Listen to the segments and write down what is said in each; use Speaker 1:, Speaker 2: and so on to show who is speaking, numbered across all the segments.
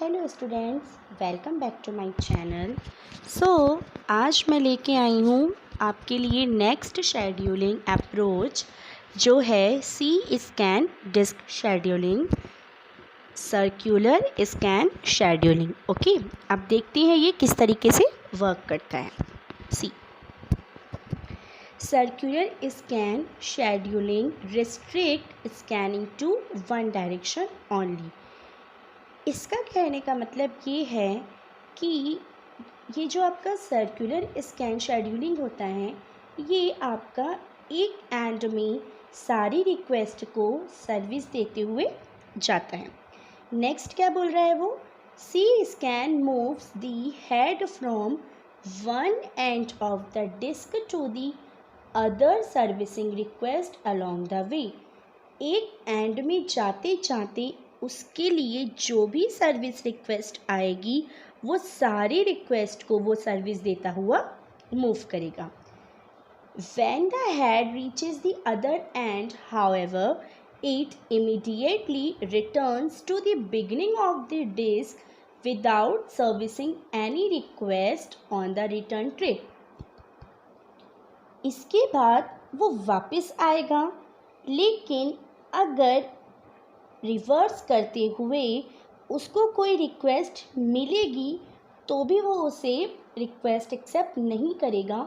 Speaker 1: Hello students, welcome back to my channel. आज मैं लेके आई हूँ आपके लिए नेक्स्ट शेड्यूलिंग अप्रोच जो है C scan disk scheduling, circular scan scheduling. Okay, अब देखते हैं ये किस तरीके से वर्क करता है। C circular scan scheduling restrict scanning to one direction only. इसका कहने का मतलब ये है कि ये जो आपका सर्कुलर स्कैन शेड्यूलिंग होता है, ये आपका एक एंड में सारी रिक्वेस्ट को सर्विस देते हुए जाता है। नेक्स्ट क्या बोल रहा है वो, C scan moves the head from one end of the disk to the other servicing request along the way. एक एंड में जाते जाते उसके लिए जो भी सर्विस रिक्वेस्ट आएगी वो सारी रिक्वेस्ट को वो सर्विस देता हुआ मूव करेगा। When the head reaches the other end, however, it immediately returns to the beginning of the disk without servicing any request on the return trip. इसके बाद वो वापस आएगा, लेकिन अगर रिवर्स करते हुए उसको कोई रिक्वेस्ट मिलेगी तो भी वो उसे रिक्वेस्ट एक्सेप्ट नहीं करेगा।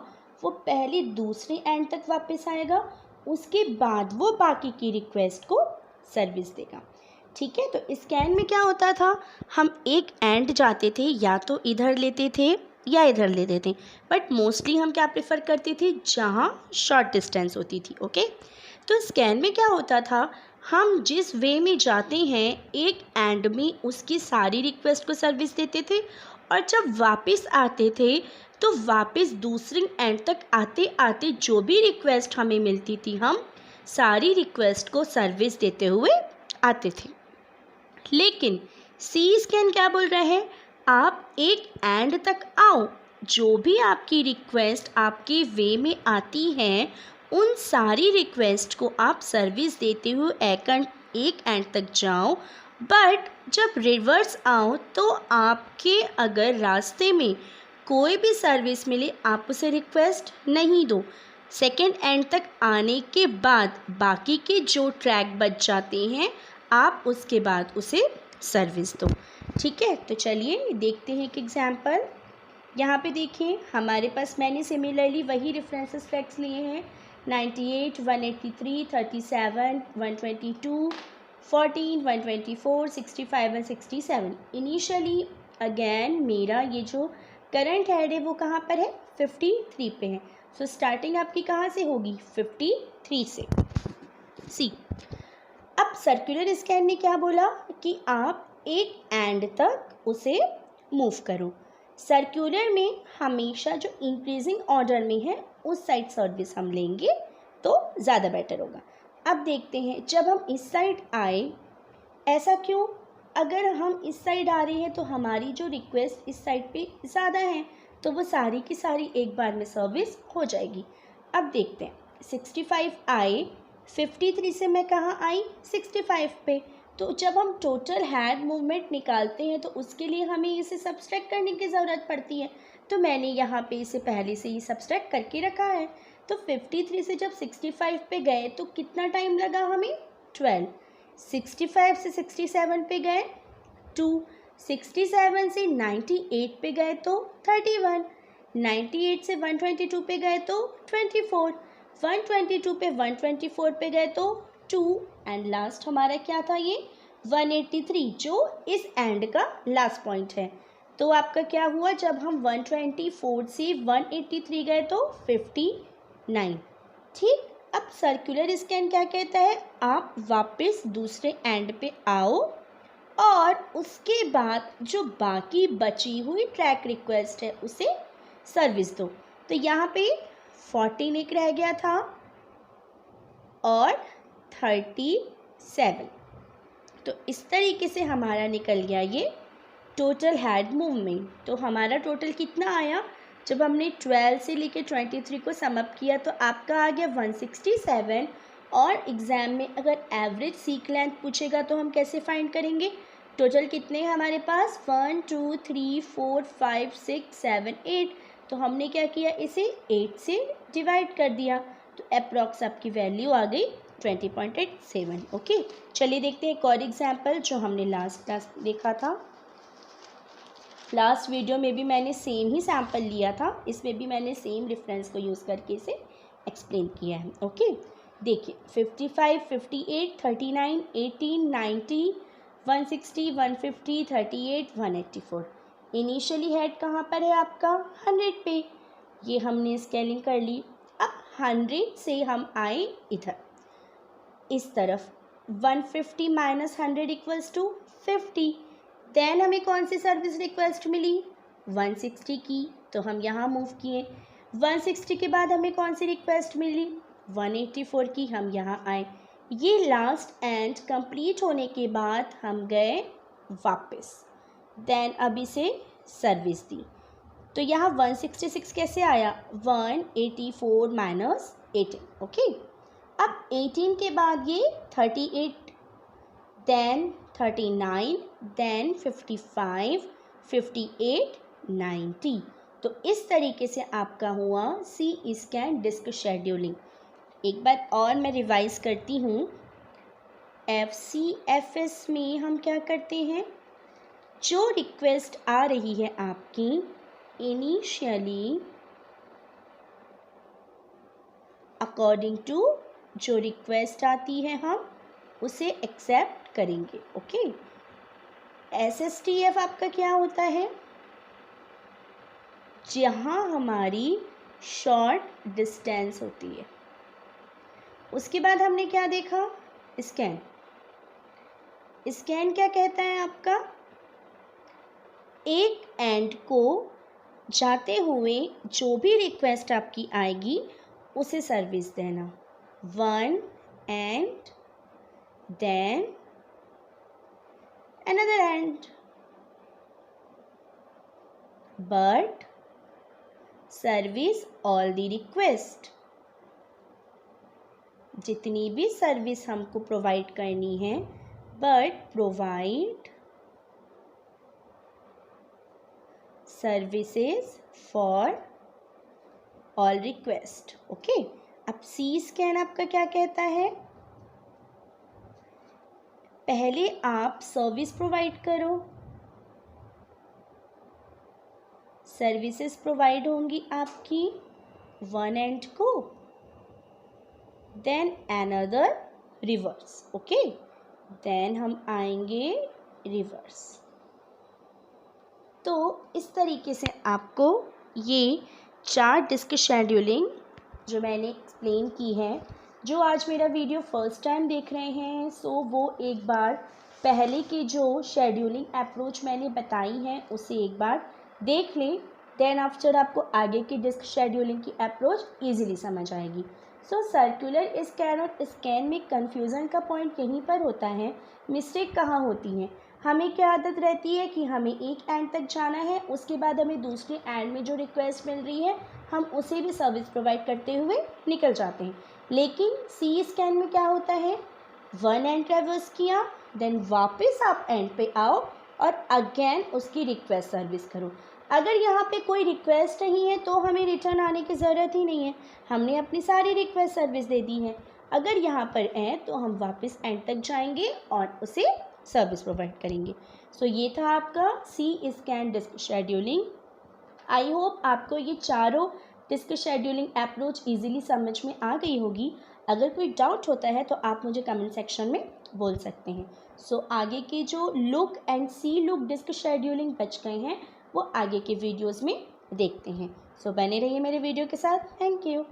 Speaker 1: वो पहले दूसरे एंड तक वापस आएगा, उसके बाद वो बाकी की रिक्वेस्ट को सर्विस देगा। ठीक है, तो स्कैन में क्या होता था, हम एक एंड जाते थे, या तो इधर लेते थे या इधर लेते थे, बट मोस्टली हम क्या प्रेफर करते थे, जहाँ शॉर्ट डिस्टेंस होती थी। ओके, तो स्कैन में क्या होता था, हम जिस वे में जाते हैं एक एंड में उसकी सारी रिक्वेस्ट को सर्विस देते थे, और जब वापस आते थे तो वापस दूसरे एंड तक आते आते जो भी रिक्वेस्ट हमें मिलती थी हम सारी रिक्वेस्ट को सर्विस देते हुए आते थे। लेकिन सी स्कैन क्या बोल रहा है, आप एक एंड तक आओ, जो भी आपकी रिक्वेस्ट आपके वे में आती हैं उन सारी रिक्वेस्ट को आप सर्विस देते हुए एक एंड तक जाओ, बट जब रिवर्स आओ तो आपके अगर रास्ते में कोई भी सर्विस मिले आप उसे रिक्वेस्ट नहीं दो। सेकेंड एंड तक आने के बाद बाकी के जो ट्रैक बच जाते हैं आप उसके बाद उसे सर्विस दो। ठीक है, तो चलिए देखते हैं एक एग्जाम्पल। यहाँ पे देखिए हमारे पास मैंने सिमिलरली वही रेफरेंसेस ट्रैक्स लिए हैं, 98, 183, 37, 122, 14, 124, 65 एंड 67। इनिशियली अगेन मेरा ये जो करंट हेड है वो कहाँ पर है, 53 पे है। सो स्टार्टिंग आपकी कहाँ से होगी, 53 से। सी अब सर्कुलर स्कैन ने क्या बोला कि आप एक एंड तक उसे मूव करो। सर्कुलर में हमेशा जो इंक्रीजिंग ऑर्डर में है उस साइड सर्विस हम लेंगे तो ज़्यादा बेटर होगा। अब देखते हैं जब हम इस साइड आए, ऐसा क्यों, अगर हम इस साइड आ रहे हैं तो हमारी जो रिक्वेस्ट इस साइड पे ज़्यादा है तो वो सारी की सारी एक बार में सर्विस हो जाएगी। अब देखते हैं 65 आए, 53 से मैं कहाँ आई, 65 पे। तो जब हम टोटल हेड मूवमेंट निकालते हैं तो उसके लिए हमें इसे सब्सट्रैक्ट करने की ज़रूरत पड़ती है, तो मैंने यहाँ पे इसे पहले से ही सब्सट्रैक्ट करके रखा है। तो 53 से जब 65 पे गए तो कितना टाइम लगा हमें, 12। 65 से 67 पे गए 2, 67 से 98 पे गए तो 31, 98 से 122 पे गए तो 24, 122 पे 124 पे गए तो 2, एंड लास्ट हमारा क्या था ये 183 जो इस एंड का लास्ट पॉइंट है। तो आपका क्या हुआ, जब हम 124 से 183 गए तो 59। ठीक, अब सर्कुलर स्कैन क्या कहता है, आप वापस दूसरे एंड पे आओ और उसके बाद जो बाकी बची हुई ट्रैक रिक्वेस्ट है उसे सर्विस दो। तो यहाँ पे 14 एक रह गया था और 37। तो इस तरीके से हमारा निकल गया ये टोटल हेड मूवमेंट। तो हमारा टोटल कितना आया, जब हमने 12 से लेके 23 को सम अप किया तो आपका आ गया 167। और एग्ज़ाम में अगर एवरेज सीक लेंथ पूछेगा तो हम कैसे फाइंड करेंगे, टोटल कितने हैं हमारे पास 1 2 3 4 5 6 7 8। तो हमने क्या किया, इसे 8 से डिवाइड कर दिया, तो अप्रॉक्स आपकी वैल्यू आ गई 20.87। ओके, चलिए देखते हैं एक और एग्जाम्पल जो हमने लास्ट क्लास देखा था। लास्ट वीडियो में भी मैंने सेम ही सैम्पल लिया था, इसमें भी मैंने सेम रेफरेंस को यूज़ करके इसे एक्सप्लेन किया है। ओके, देखिए 55, 58, 39, 18, 90, 160, 150, 38, 184। इनिशियली हेड कहाँ पर है आपका 100 पे, ये हमने स्केलिंग कर ली। अब 100 से हम आए इधर इस तरफ, 150 माइनस 100 इक्वल्स टू 50। देन हमें कौन सी सर्विस रिक्वेस्ट मिली 160 की, तो हम यहाँ मूव किए। 160 के बाद हमें कौन सी रिक्वेस्ट मिली 184 की, हम यहाँ आए। ये लास्ट एंड कंप्लीट होने के बाद हम गए वापस, देन अब इसे सर्विस दी, तो यहाँ 166 कैसे आया 184 माइनस 18। ओके, अब 18 के बाद ये 38, देन 39, देन 55, 58, 90। तो इस तरीके से आपका हुआ सी स्कैन डिस्क शेड्यूलिंग। एक बार और मैं रिवाइज करती हूँ, FCFS में हम क्या करते हैं, जो रिक्वेस्ट आ रही है आपकी इनिशियली अकॉर्डिंग टू जो रिक्वेस्ट आती है हम उसे एक्सेप्ट करेंगे। ओके, SSTF आपका क्या होता है, जहाँ हमारी शॉर्ट डिस्टेंस होती है। उसके बाद हमने क्या देखा स्कैन। स्कैन क्या कहता है आपका, एक एंड को जाते हुए जो भी रिक्वेस्ट आपकी आएगी उसे सर्विस देना, one end then another end, but service all the request। जितनी भी सर्विस हमको प्रोवाइड करनी है, but provide services for all request। Okay, अब सी स्कैन आपका क्या कहता है, पहले आप सर्विस प्रोवाइड करो, सर्विसेज प्रोवाइड होंगी आपकी वन एंड को, then another reverse. Okay, then हम आएंगे रिवर्स। तो इस तरीके से आपको ये 4 डिस्क शेड्यूलिंग जो मैंने एक्सप्लेन की है, जो आज मेरा वीडियो फर्स्ट टाइम देख रहे हैं सो वो एक बार पहले की जो शेड्यूलिंग अप्रोच मैंने बताई है उसे एक बार देख लें, देन आफ्टर आपको आगे की डिस्क शेड्यूलिंग की अप्रोच इजीली समझ आएगी। सो सर्कुलर स्कैन और स्कैन में कन्फ्यूज़न का पॉइंट यहीं पर होता है, मिस्टेक कहाँ होती है, हमें क्या आदत रहती है कि हमें एक एंड तक जाना है, उसके बाद हमें दूसरे एंड में जो रिक्वेस्ट मिल रही है हम उसे भी सर्विस प्रोवाइड करते हुए निकल जाते हैं। लेकिन सी स्कैन में क्या होता है, वन एंड ट्रेवर्स किया, देन वापस आप एंड पे आओ और अगेन उसकी रिक्वेस्ट सर्विस करो। अगर यहाँ पे कोई रिक्वेस्ट नहीं है तो हमें रिटर्न आने की ज़रूरत ही नहीं है, हमने अपनी सारी रिक्वेस्ट सर्विस दे दी है। अगर यहाँ पर है तो हम वापस एंड तक जाएंगे और उसे सर्विस प्रोवाइड करेंगे। सो ये था आपका C scan disk scheduling. I hope आपको ये चारों डिस्क शेड्यूलिंग अप्रोच इजीली समझ में आ गई होगी। अगर कोई डाउट होता है तो आप मुझे कमेंट सेक्शन में बोल सकते हैं। सो आगे के जो look and C look disk scheduling बच गए हैं वो आगे के वीडियोस में देखते हैं। सो बने रहिए मेरे वीडियो के साथ। Thank you.